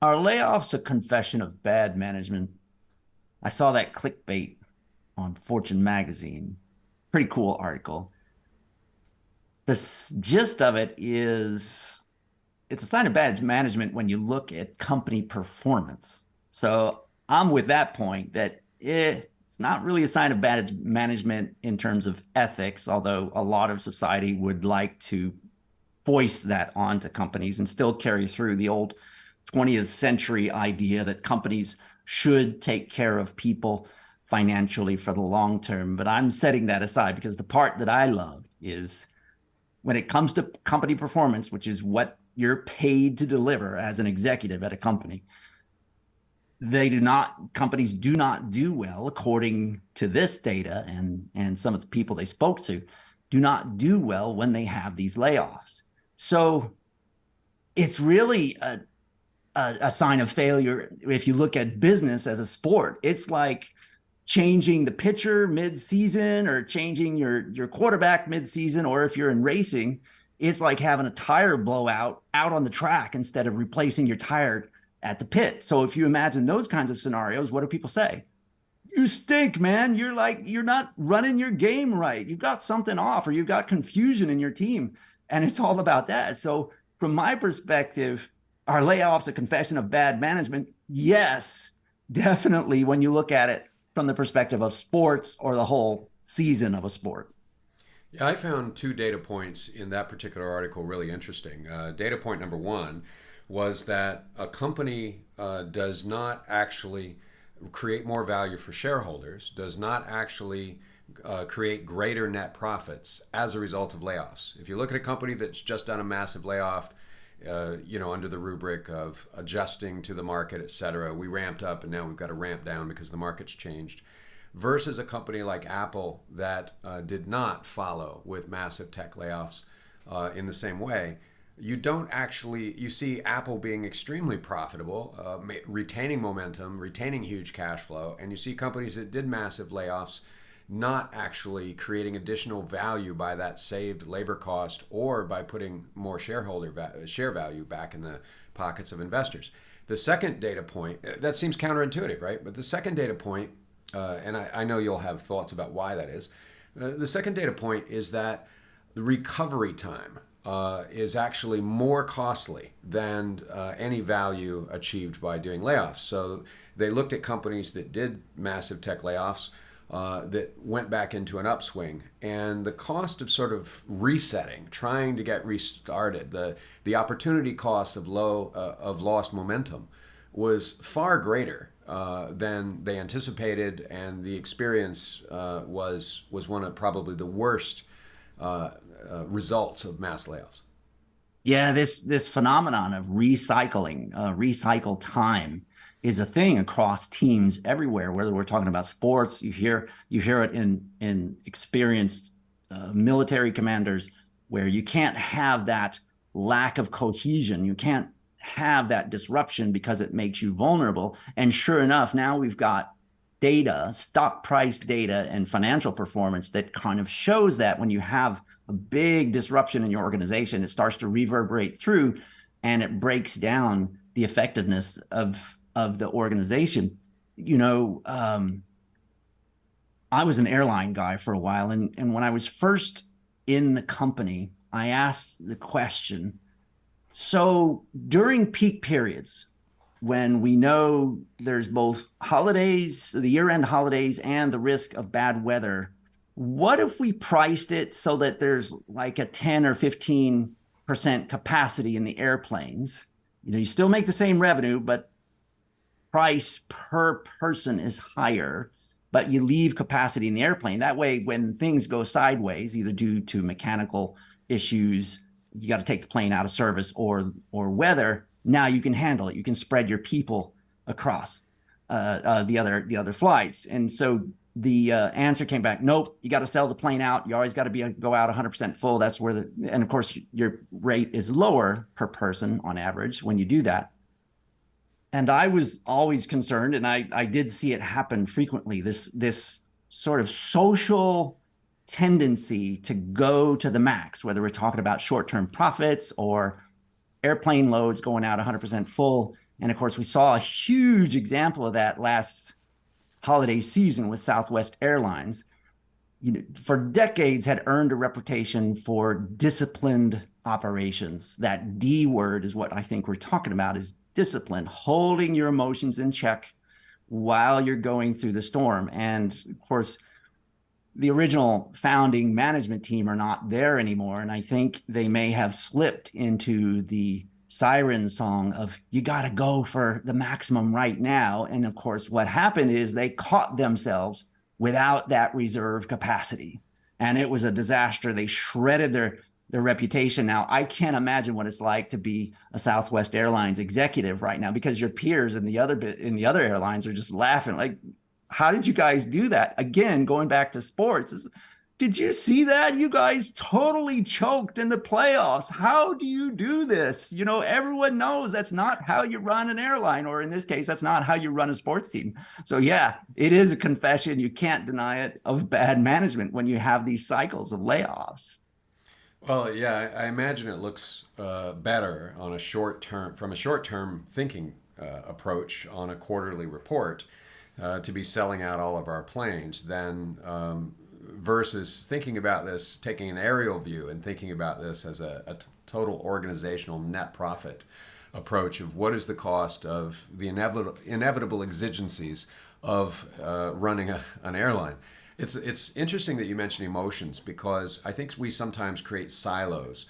Are layoffs a confession of bad management? I saw that clickbait on Fortune magazine. Pretty cool article. The gist of it is it's a sign of bad management when you look at company performance. So I'm with that point that it's not really a sign of bad management in terms of ethics, although a lot of society would like to foist that onto companies and still carry through the old 20th century idea that companies should take care of people financially for the long term. But I'm setting that aside because the part that I love is when it comes to company performance, which is what you're paid to deliver as an executive at a company, companies do not do well according to this data and some of the people they spoke to do not do well when they have these layoffs. So it's really a sign of failure. If you look at business as a sport, it's like changing the pitcher mid-season or changing your quarterback mid-season, or if you're in racing, it's like having a tire blowout out on the track instead of replacing your tire at the pit. So if you imagine those kinds of scenarios, what do people say? You stink, man. You're not running your game right. You've got something off, or you've got confusion in your team. And it's all about that. So from my perspective, are layoffs a confession of bad management? Yes, definitely, when you look at it from the perspective of sports or the whole season of a sport. Yeah, I found two data points in that particular article really interesting. Data point number one was that a company does not actually create more value for shareholders, does not actually create greater net profits as a result of layoffs. If you look at a company that's just done a massive layoff, under the rubric of adjusting to the market, et cetera, we ramped up and now we've got to ramp down because the market's changed, versus a company like Apple that did not follow with massive tech layoffs in the same way. You see Apple being extremely profitable, retaining momentum, retaining huge cash flow, and you see companies that did massive layoffs not actually creating additional value by that saved labor cost or by putting more share value back in the pockets of investors. The second data point, that seems counterintuitive, right? But the second data point, and I know you'll have thoughts about why that is. The second data point is that the recovery time is actually more costly than any value achieved by doing layoffs. So they looked at companies that did massive tech layoffs that went back into an upswing, and the cost of sort of resetting, trying to get restarted, the opportunity cost of lost momentum was far greater than they anticipated, and the experience was one of probably the worst results of mass layoffs. Yeah, this phenomenon of recycling, recycle time is a thing across teams everywhere. Whether we're talking about sports, you hear it in experienced military commanders, where you can't have that lack of cohesion. You can't have that disruption because it makes you vulnerable. And sure enough, now we've got data, stock price data, and financial performance that kind of shows that when you have a big disruption in your organization, it starts to reverberate through and it breaks down the effectiveness of the organization. You know, I was an airline guy for a while, and when I was first in the company, I asked the question, so during peak periods, when we know there's both holidays, the year-end holidays, and the risk of bad weather, what if we priced it so that there's like a 10 or 15% capacity in the airplanes? You know, you still make the same revenue, but price per person is higher, but you leave capacity in the airplane. That way, when things go sideways, either due to mechanical issues, you got to take the plane out of service, or weather, now you can handle it. You can spread your people across the other flights. And so the answer came back, nope, you got to sell the plane out. You always got to go out 100% full. That's where and of course your rate is lower per person on average when you do that. And I was always concerned, and I did see it happen frequently, this sort of social tendency to go to the max, whether we're talking about short-term profits or airplane loads going out 100% full. And of course, we saw a huge example of that last holiday season with Southwest Airlines. For decades had earned a reputation for disciplined operations. That D word is what I think we're talking about, is discipline, holding your emotions in check while you're going through the storm. And of course, the original founding management team are not there anymore. And I think they may have slipped into the siren song of, you got to go for the maximum right now. And of course, what happened is they caught themselves without that reserve capacity. And it was a disaster. They shredded their reputation. Now, I can't imagine what it's like to be a Southwest Airlines executive right now, because your peers in the other airlines are just laughing like, how did you guys do that? Again, going back to sports, did you see that? You guys totally choked in the playoffs. How do you do this? Everyone knows that's not how you run an airline, or in this case, that's not how you run a sports team. So yeah, it is a confession, you can't deny it, of bad management when you have these cycles of layoffs. Well, yeah, I imagine it looks better on a from a short term thinking approach on a quarterly report to be selling out all of our planes than versus thinking about this, taking an aerial view and thinking about this as a total organizational net profit approach of what is the cost of the inevitable exigencies of running an airline. It's interesting that you mention emotions, because I think we sometimes create silos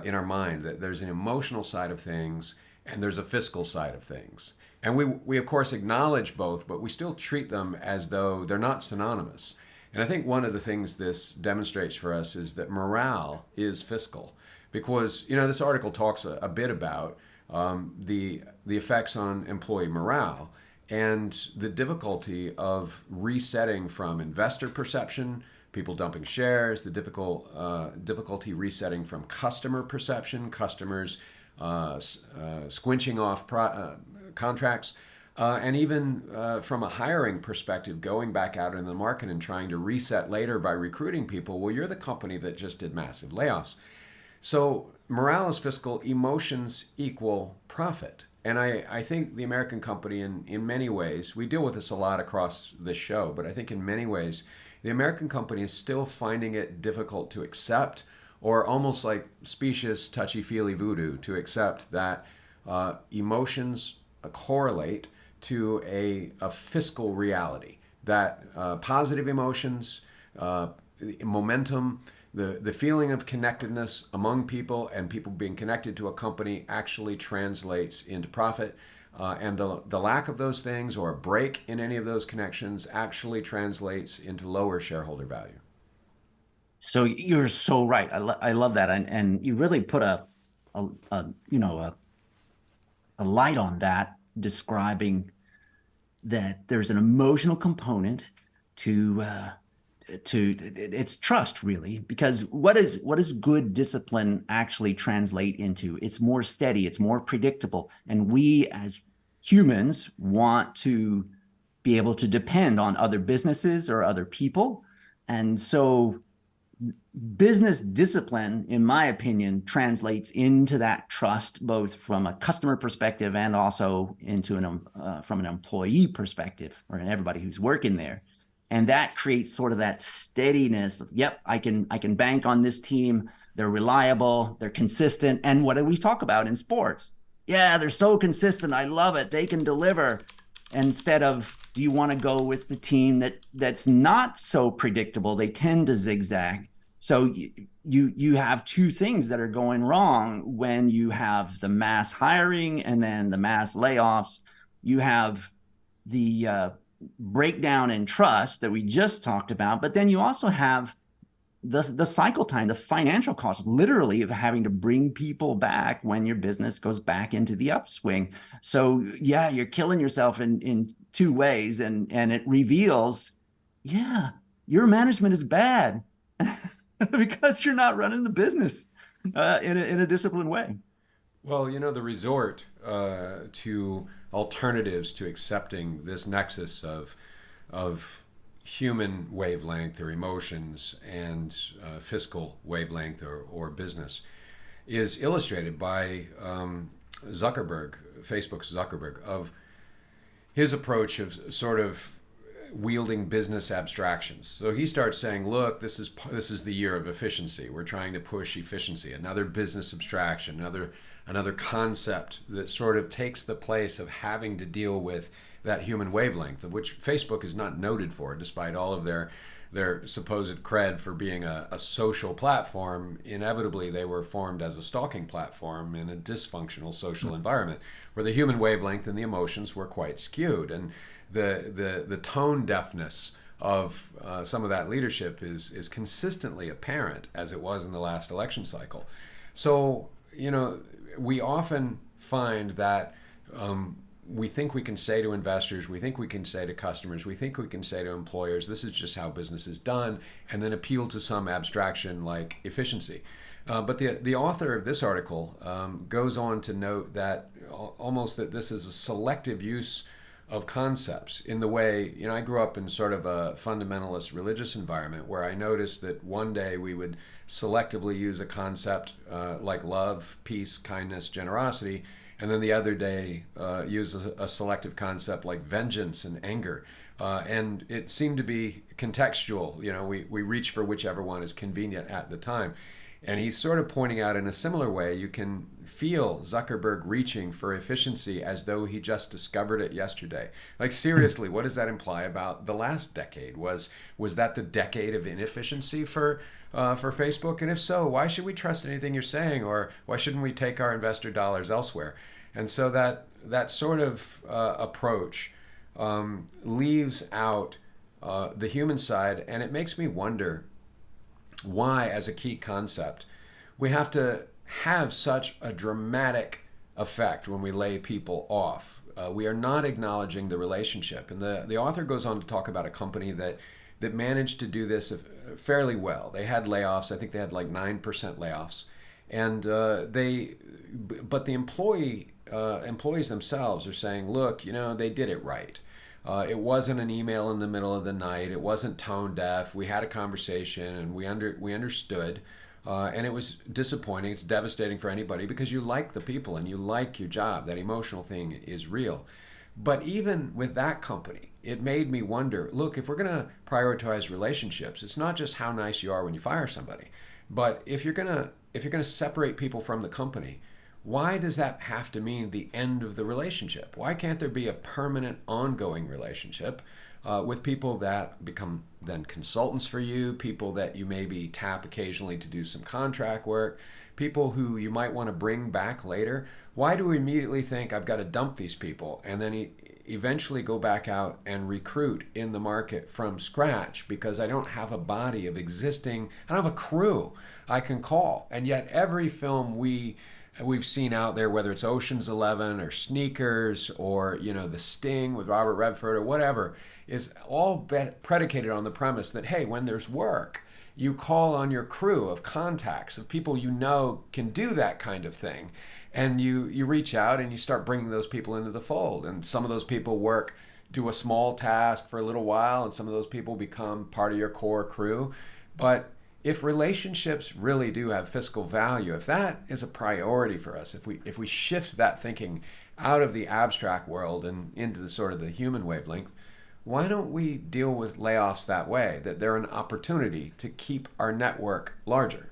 in our mind, that there's an emotional side of things and there's a fiscal side of things. And we of course acknowledge both, but we still treat them as though they're not synonymous. And I think one of the things this demonstrates for us is that morale is fiscal, because this article talks a bit about the effects on employee morale and the difficulty of resetting from investor perception, people dumping shares, the difficulty resetting from customer perception, customers squinching off contracts, and even from a hiring perspective, going back out in the market and trying to reset later by recruiting people. Well, you're the company that just did massive layoffs. So morale is fiscal, emotions equal profit. And I think the American company, in many ways, we deal with this a lot across this show, but I think in many ways, the American company is still finding it difficult to accept, or almost like specious touchy-feely voodoo, to accept that emotions correlate to a fiscal reality, that positive emotions, momentum, the feeling of connectedness among people and people being connected to a company actually translates into profit. And the lack of those things, or a break in any of those connections, actually translates into lower shareholder value. So you're so right. I love that, and you really put a light on that, describing that there's an emotional component to it's trust, really, because what is good discipline actually translate into? It's more steady, it's more predictable, and we as humans want to be able to depend on other businesses or other people. And so business discipline, in my opinion, translates into that trust, both from a customer perspective and also into from an employee perspective, or in everybody who's working there. And that creates sort of that steadiness of, yep, I can bank on this team. They're reliable, they're consistent. And what do we talk about in sports? Yeah, they're so consistent. I love it. They can deliver. Instead of, do you want to go with the team that's not so predictable? They tend to zigzag. So you have two things that are going wrong when you have the mass hiring and then the mass layoffs. You have the breakdown in trust that we just talked about, but then you also have the cycle time, the financial cost, literally, of having to bring people back when your business goes back into the upswing. So yeah, you're killing yourself in two ways, and it reveals, yeah, your management is bad because you're not running the business in a disciplined way. Well, the resort to alternatives to accepting this nexus of human wavelength or emotions and fiscal wavelength or business is illustrated by Zuckerberg, Facebook's Zuckerberg, of his approach of sort of wielding business abstractions. So he starts saying, "Look, this is the year of efficiency. We're trying to push efficiency. Another business abstraction, another concept that sort of takes the place of having to deal with that human wavelength, of which Facebook is not noted for, despite all of their supposed cred for being a social platform. Inevitably, they were formed as a stalking platform in a dysfunctional social environment where the human wavelength and the emotions were quite skewed. And the tone deafness of some of that leadership is consistently apparent, as it was in the last election cycle. So, we often find that we think we can say to investors, we think we can say to customers, we think we can say to employers, this is just how business is done, and then appeal to some abstraction like efficiency. But the author of this article goes on to note that almost that this is a selective use of concepts in the way, I grew up in sort of a fundamentalist religious environment where I noticed that one day we would selectively use a concept like love, peace, kindness, generosity, and then the other day use a selective concept like vengeance and anger. And it seemed to be contextual. We reach for whichever one is convenient at the time. And he's sort of pointing out in a similar way, you can feel Zuckerberg reaching for efficiency as though he just discovered it yesterday. Like, seriously, what does that imply about the last decade? Was that the decade of inefficiency for Facebook? And if so, why should we trust anything you're saying? Or why shouldn't we take our investor dollars elsewhere? And so that sort of approach leaves out the human side. And it makes me wonder why, as a key concept, we have to have such a dramatic effect when we lay people off. We are not acknowledging the relationship. And the author goes on to talk about a company that managed to do this fairly well. They had layoffs. I think they had like 9% layoffs. And but the employees themselves are saying, look, they did it right. It wasn't an email in the middle of the night. It wasn't tone deaf. We had a conversation and we understood. And it was disappointing. It's devastating for anybody because you like the people and you like your job. That emotional thing is real. But even with that company, it made me wonder, look, if we're going to prioritize relationships, it's not just how nice you are when you fire somebody. But if you're going to separate people from the company, why does that have to mean the end of the relationship? Why can't there be a permanent, ongoing relationship with people that become then consultants for you, people that you maybe tap occasionally to do some contract work, people who you might want to bring back later? Why do we immediately think I've got to dump these people and then eventually go back out and recruit in the market from scratch because I don't have a body of existing, I don't have a crew I can call? And yet every film we've seen out there, whether it's Ocean's 11 or Sneakers or The Sting with Robert Redford or whatever, is all predicated on the premise that, hey, when there's work, you call on your crew of contacts, of people can do that kind of thing, and you reach out and you start bringing those people into the fold. And some of those people do a small task for a little while, and some of those people become part of your core crew. But if relationships really do have fiscal value, if that is a priority for us, if we shift that thinking out of the abstract world and into the sort of the human wavelength, why don't we deal with layoffs that way, that they're an opportunity to keep our network larger?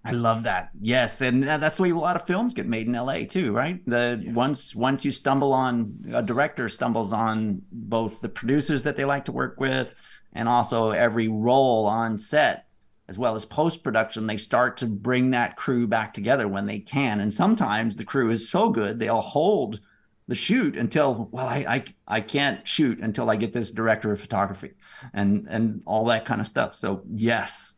I love that. Yes, and that's the way a lot of films get made in LA too, right? Once you stumble on, a director stumbles on both the producers that they like to work with and also every role on set, as well as post-production, they start to bring that crew back together when they can. And sometimes the crew is so good, they'll hold the shoot until, well, I can't shoot until I get this director of photography and all that kind of stuff. So yes,